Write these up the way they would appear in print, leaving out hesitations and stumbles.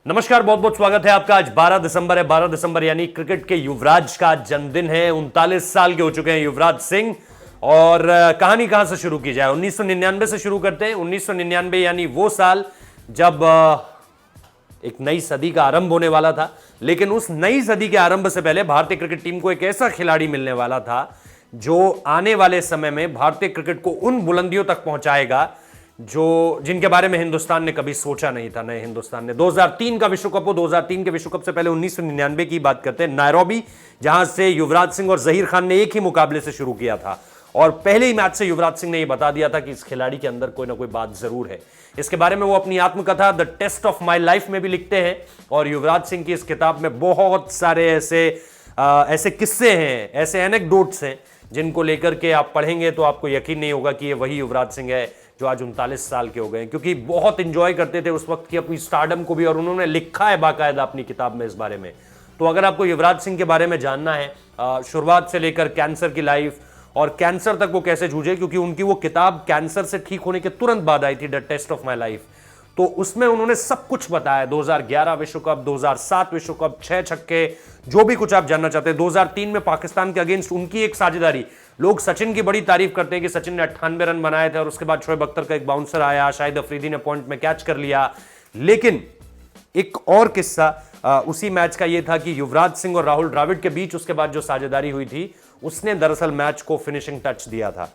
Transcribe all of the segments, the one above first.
नमस्कार, बहुत बहुत स्वागत है आपका। आज 12 दिसंबर है। 12 दिसंबर यानी क्रिकेट के युवराज का जन्मदिन है। 39 साल के हो चुके हैं युवराज सिंह। और कहानी कहां से शुरू की जाए? 1999 से शुरू करते हैं। 1999 यानी वो साल जब एक नई सदी का आरंभ होने वाला था। लेकिन उस नई सदी के आरंभ से पहले भारतीय क्रिकेट टीम को एक ऐसा खिलाड़ी मिलने वाला था जो आने वाले समय में भारतीय क्रिकेट को उन बुलंदियों तक पहुंचाएगा जिनके बारे में हिंदुस्तान ने कभी सोचा नहीं था। नए हिंदुस्तान ने 2003 का विश्व कप हो। 2003 के विश्व कप से पहले 1999 की बात करते हैं। नायरोबी, जहां से युवराज सिंह और जहीर खान ने एक ही मुकाबले से शुरू किया था और पहले ही मैच से युवराज सिंह ने यह बता दिया था कि इस खिलाड़ी के अंदर कोई ना कोई बात जरूर है। इसके बारे में वो अपनी आत्मकथा The Test of My Life में भी लिखते हैं। और युवराज सिंह की इस किताब में बहुत सारे ऐसे किस्से हैं, ऐसे एनेक्डोट्स हैं जिनको लेकर के आप पढ़ेंगे तो आपको यकीन नहीं होगा कि ये वही युवराज सिंह है जो आज 39 साल के हो गए। क्योंकि बहुत इंजॉय करते थे उस वक्त की अपनी स्टारडम को भी, और उन्होंने लिखा है बाकायदा अपनी किताब में इस बारे में। तो अगर आपको युवराज सिंह के बारे में जानना है, शुरुआत से लेकर कैंसर की लाइफ और कैंसर तक वो कैसे जूझे, क्योंकि उनकी वो किताब कैंसर से ठीक होने के तुरंत बाद आई थी, The Test of My Life, तो उसमें उन्होंने सब कुछ बताया। 2011 विश्व कप, 2007 विश्व कप, 6 छक्के, जो भी कुछ आप जानना चाहते हैं। 2003 में पाकिस्तान के अगेंस्ट उनकी एक साझेदारी। लोग सचिन की बड़ी तारीफ करते हैं कि सचिन ने 98 रन बनाए थे और उसके बाद शोएब अख्तर का एक बाउंसर आया, शाहिद अफरीदी ने पॉइंट में कैच कर लिया। लेकिन एक और किस्सा उसी मैच का यह था कि युवराज सिंह और राहुल द्रविड़ के बीच उसके बाद जो साझेदारी हुई थी, उसने दरअसल मैच को फिनिशिंग टच दिया था।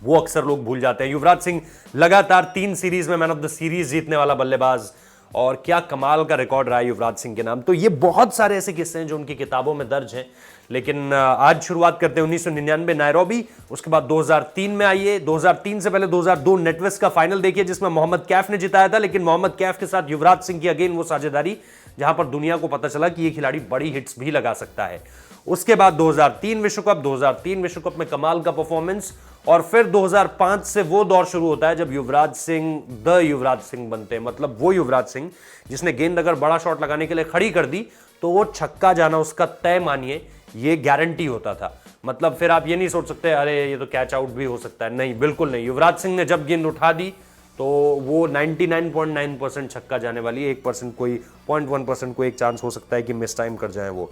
वो अक्सर लोग भूल जाते हैं। युवराज सिंह लगातार 3 सीरीज में मैन ऑफ द सीरीज जीतने वाला बल्लेबाज, और क्या कमाल का रिकॉर्ड रहा है युवराज सिंह के नाम। तो ये बहुत सारे ऐसे किस्से हैं जो उनकी किताबों में दर्ज हैं। लेकिन आज शुरुआत करते हैं 1999 नायरोबी, उसके बाद 2003 में आइए। 2003 से पहले 2002 नेटवेस्ट का फाइनल देखिए जिसमें मोहम्मद कैफ ने जिताया था। लेकिन मोहम्मद कैफ के साथ युवराज सिंह की अगेन वो साझेदारी जहां पर दुनिया को पता चला कि ये खिलाड़ी बड़ी हिट्स भी लगा सकता है। उसके बाद 2003 विश्व कप, 2003 विश्व कप में कमाल का परफॉर्मेंस, और फिर 2005 से वो दौर शुरू होता है जब युवराज सिंह द युवराज सिंह बनते हैं। मतलब वो युवराज सिंह जिसने गेंद अगर बड़ा शॉट लगाने के लिए खड़ी कर दी तो वो छक्का जाना उसका तय मानिए, ये गारंटी होता था। मतलब फिर आप ये नहीं सोच सकते अरे ये तो कैच आउट भी हो सकता है, नहीं, बिल्कुल नहीं। युवराज सिंह ने जब गेंद उठा दी तो वो 99.9% छक्का जाने वाली है। 1% कोई 0.1% को एक चांस हो सकता है कि मिस टाइम कर जाए वो।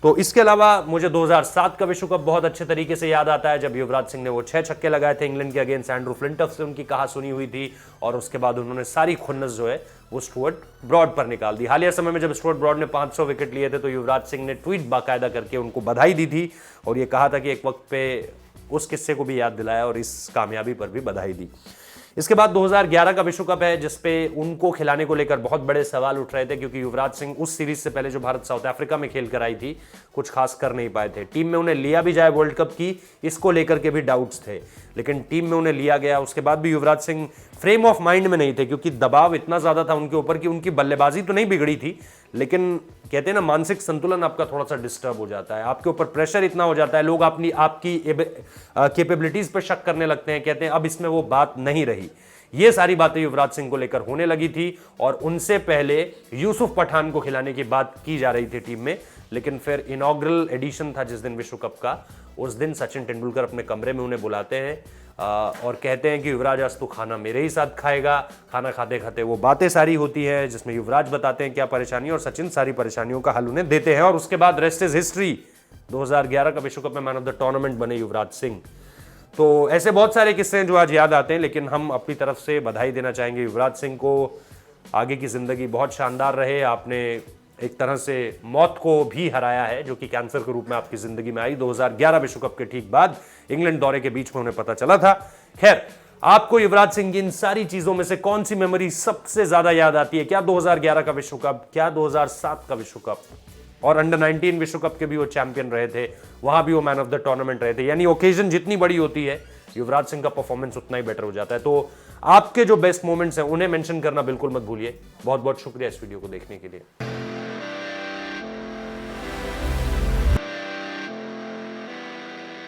तो इसके अलावा मुझे 2007 का विश्व कप बहुत अच्छे तरीके से याद आता है जब युवराज सिंह ने वो 6 छक्के लगाए थे इंग्लैंड के अगेंस्ट। एंड्रू फ्लिंटफ से उनकी कहा सुनी हुई थी और उसके बाद उन्होंने सारी खुन्नस जो है वो स्टुअर्ट ब्रॉड पर निकाल दी। हालिया समय में जब स्टुअर्ट ब्रॉड ने 500 विकेट लिए थे तो युवराज सिंह ने ट्वीट बाकायदा करके उनको बधाई दी थी और ये कहा था कि एक वक्त पे उस किस्से को भी याद दिलाया और इस कामयाबी पर भी बधाई दी। इसके बाद 2011 का विश्व कप है जिसपे उनको खिलाने को लेकर बहुत बड़े सवाल उठ रहे थे, क्योंकि युवराज सिंह उस सीरीज से पहले जो भारत साउथ अफ्रीका में खेल कर आई थी कुछ खास कर नहीं पाए थे। टीम में उन्हें लिया भी जाए वर्ल्ड कप की, इसको लेकर के भी डाउट्स थे, लेकिन टीम में उन्हें लिया गया। उसके बाद भी Yuvraj Singh frame of mind में नहीं थे क्योंकि दबाव इतना ज्यादा था उनके ऊपर कि उनकी बल्लेबाजी तो नहीं बिगड़ी थी, लेकिन कहते हैं ना मानसिक संतुलन आपका थोड़ा सा डिस्टर्ब हो जाता है। आपके ऊपर प्रेशर इतना हो जाता है, लोग आपकी कैपेबिलिटीज पर शक करने लगते हैं, कहते हैं अब इसमें वो बात नहीं रही। ये सारी बातें युवराज सिंह को लेकर होने लगी थी और उनसे पहले यूसुफ पठान को खिलाने की बात की जा रही थी टीम में। लेकिन फिर इनॉग्रल एडिशन था जिस दिन विश्व कप का, उस दिन सचिन तेंदुलकर अपने कमरे में उन्हें बुलाते हैं और कहते हैं कि युवराज आज तो खाना मेरे ही साथ खाएगा। खाना खाते खाते वो बातें सारी होती हैं जिसमें युवराज बताते हैं क्या परेशानी और सचिन सारी परेशानियों का हल उन्हें देते हैं और उसके बाद रेस्ट इज हिस्ट्री। 2011 का विश्व कप में मैन ऑफ द टूर्नामेंट बने युवराज सिंह। तो ऐसे बहुत सारे किस्से हैं जो आज याद आते हैं, लेकिन हम अपनी तरफ से बधाई देना चाहेंगे युवराज सिंह को। आगे की जिंदगी बहुत शानदार रहे। आपने एक तरह से मौत को भी हराया है जो कि कैंसर के रूप में आपकी जिंदगी में आई। 2011 विश्व कप के ठीक बाद इंग्लैंड दौरे के बीच में उन्हें पता चला था। खैर, आपको युवराज सिंह की इन सारी चीजों में से कौन सी मेमोरी सबसे ज्यादा याद आती है? क्या 2011 का विश्व कप, क्या 2007 का विश्व कप? और अंडर 19 विश्व कप के भी वो चैंपियन रहे थे, वहां भी वो मैन ऑफ द टूर्नामेंट रहे थे। यानी ओकेजन जितनी बड़ी होती है युवराज सिंह का परफॉर्मेंस उतना ही बेटर हो जाता है। तो आपके जो बेस्ट मोमेंट्स हैं उन्हें मेंशन करना बिल्कुल मत भूलिए। बहुत बहुत शुक्रिया इस वीडियो को देखने के लिए।